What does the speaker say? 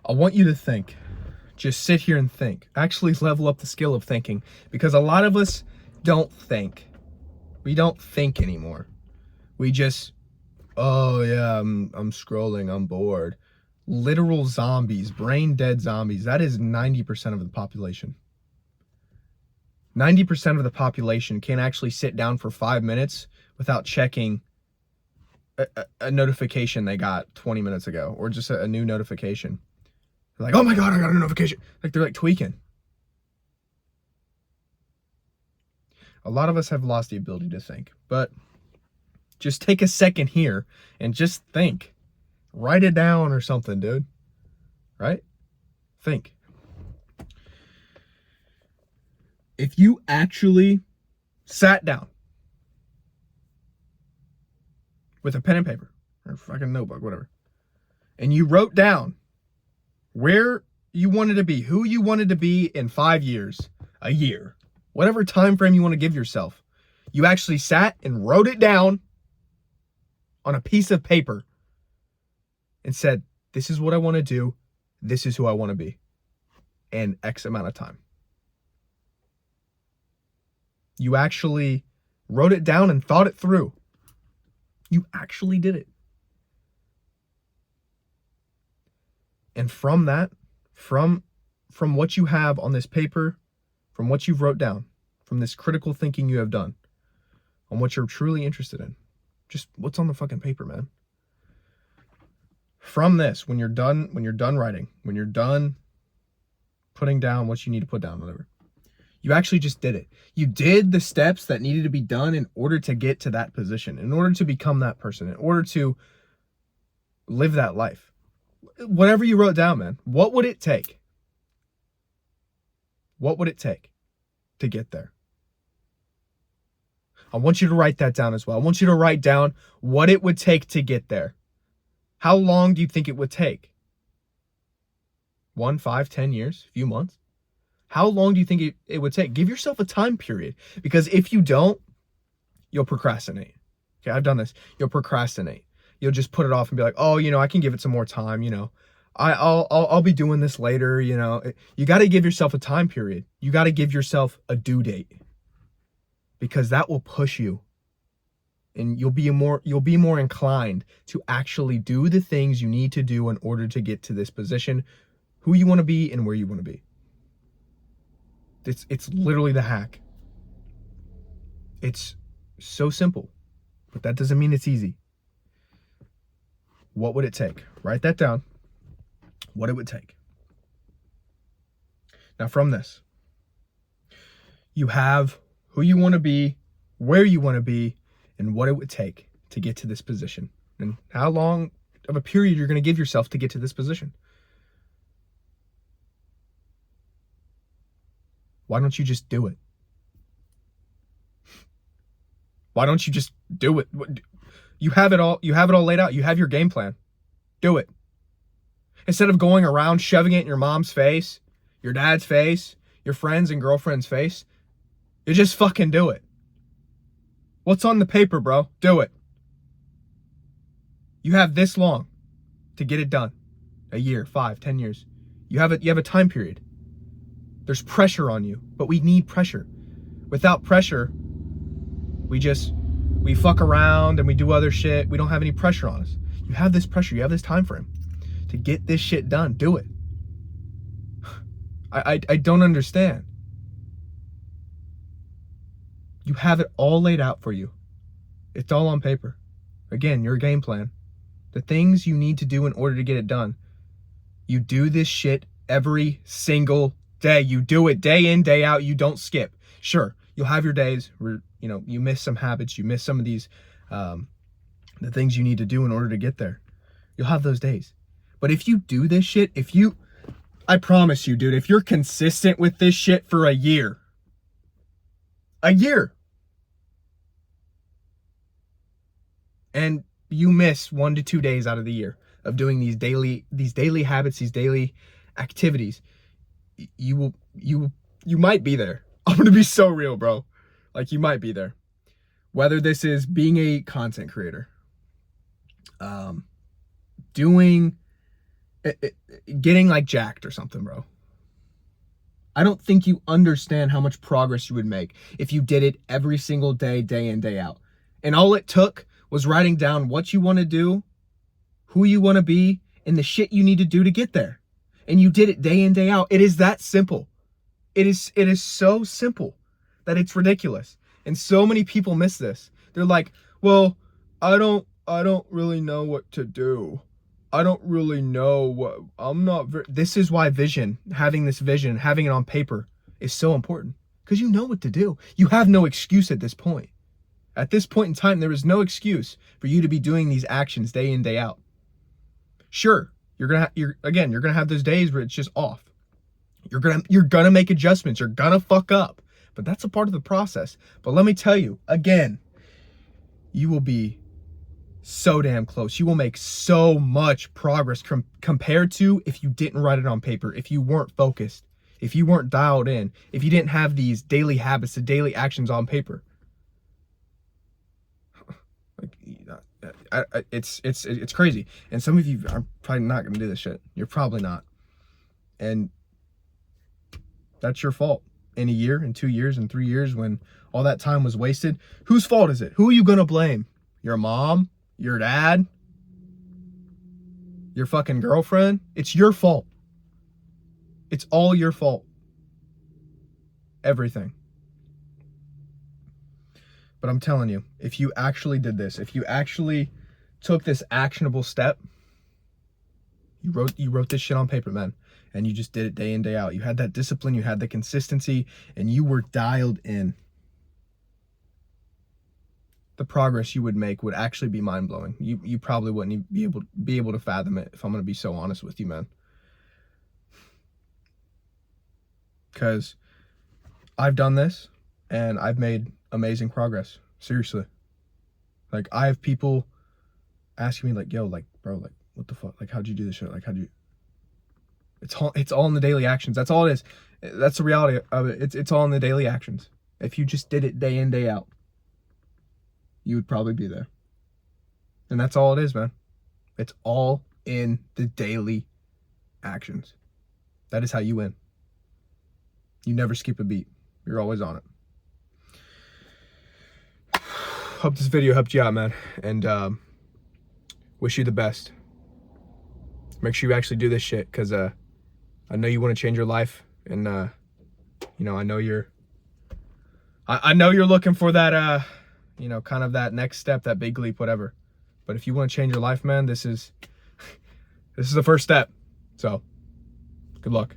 I want you to think. Just sit here and think. Actually level up the skill of thinking, because a lot of us don't think. We don't think anymore. We just, oh yeah, I'm scrolling, I'm bored. Literal zombies, brain dead zombies. That is 90% of the population. 90% of the population can't actually sit down for 5 minutes without checking a notification they got 20 minutes ago, or just a new notification. They're like, oh my God, I got a notification. Like, they're like tweaking. A lot of us have lost the ability to think, but just take a second here and just think. Write it down or something, dude. Right? Think. If you actually sat down with a pen and paper or fucking notebook, whatever, and you wrote down where you wanted to be, who you wanted to be in 5 years, a year, whatever time frame you want to give yourself, you actually sat and wrote it down on a piece of paper and said, this is what I want to do, this is who I want to be, in X amount of time. You actually wrote it down and thought it through. You actually did it. And from that, from what you have on this paper, from what you've wrote down, from this critical thinking you have done, on what you're truly interested in, just what's on the fucking paper, man. From this, when you're done writing, when you're done putting down what you need to put down, whatever, you actually just did it. You did the steps that needed to be done in order to get to that position, in order to become that person, in order to live that life. Whatever you wrote down, man, what would it take? What would it take to get there? I want you to write that down as well. I want you to write down what it would take to get there. How long do you think it would take? 1, 5, 10 years, a few months? How long do you think it would take? Give yourself a time period, because if you don't, you'll procrastinate. Okay, I've done this. You'll procrastinate. You'll just put it off and be like, oh, I can give it some more time. I'll be doing this later. You got to give yourself a time period. You got to give yourself a due date, because that will push you, and you'll be more inclined to actually do the things you need to do in order to get to this position, who you want to be and where you want to be. It's literally the hack. It's so simple, but that doesn't mean it's easy. What would it take? Write that down. What it would take. Now from this, you have who you want to be, where you want to be, and what it would take to get to this position, and how long of a period you're going to give yourself to get to this position. Why don't you just do it? Why don't you just do it? You have it all laid out. You have your game plan. Do it. Instead of going around shoving it in your mom's face, your dad's face, your friends and girlfriend's face, you just fucking do it. What's on the paper, bro? Do it. You have this long to get it done. A year, 5, 10 years. You have a time period. There's pressure on you, but we need pressure. Without pressure, we fuck around and we do other shit. We don't have any pressure on us. You have this pressure. You have this time frame to get this shit done. Do it. I don't understand. You have it all laid out for you. It's all on paper. Again, your game plan. The things you need to do in order to get it done. You do this shit every single day. You do it day in, day out. You don't skip. Sure, you'll have your days where, you miss some habits. You miss some of these, the things you need to do in order to get there. You'll have those days. But if you do this shit, I promise you, dude, if you're consistent with this shit for a year, and you miss 1 to 2 days out of the year of doing these daily habits, these daily activities, you might be there. I'm gonna be so real, bro. Like, you might be there. Whether this is being a content creator, doing getting like jacked or something, bro. I don't think you understand how much progress you would make if you did it every single day, day in, day out. And all it took was writing down what you want to do, who you want to be, and the shit you need to do to get there. And you did it day in, day out. It is that simple. It is so simple that it's ridiculous. And so many people miss this. They're like, well, I don't really know what to do. I don't really know what, this is why having this vision, having it on paper is so important. Because you know what to do. You have no excuse at this point. At this point in time, there is no excuse for you to be doing these actions day in, day out. Sure, you're gonna have those days where it's just off. You're gonna make adjustments. You're gonna fuck up, but that's a part of the process. But let me tell you again, you will be so damn close. You will make so much progress compared to if you didn't write it on paper, if you weren't focused, if you weren't dialed in, if you didn't have these daily habits, the daily actions on paper. It's crazy. And some of you are probably not going to do this shit. You're probably not. And that's your fault. In a year, in 2 years, in 3 years, when all that time was wasted, whose fault is it? Who are you going to blame? Your mom? Your dad? Your fucking girlfriend? It's your fault. It's all your fault. Everything. But I'm telling you, if you actually did this, if you actually took this actionable step, you wrote this shit on paper, man, and you just did it day in, day out. You had that discipline, you had the consistency, and you were dialed in. The progress you would make would actually be mind-blowing. You probably wouldn't be able to fathom it, if I'm going to be so honest with you, man. Because I've done this, and I've made amazing progress. Seriously. Like, I have people asking me, like, yo, like, bro, like, what the fuck? Like, how'd you do this shit? Like, how'd you... It's all in the daily actions. That's all it is. That's the reality of it. It's all in the daily actions. If you just did it day in, day out, you would probably be there. And that's all it is, man. It's all in the daily actions. That is how you win. You never skip a beat. You're always on it. Hope this video helped you out, man. And wish you the best. Make sure you actually do this shit, because I know you want to change your life. And you know, I know you're looking for that you know, kind of that next step, that big leap, whatever. But if you want to change your life, man, this is the first step. So good luck.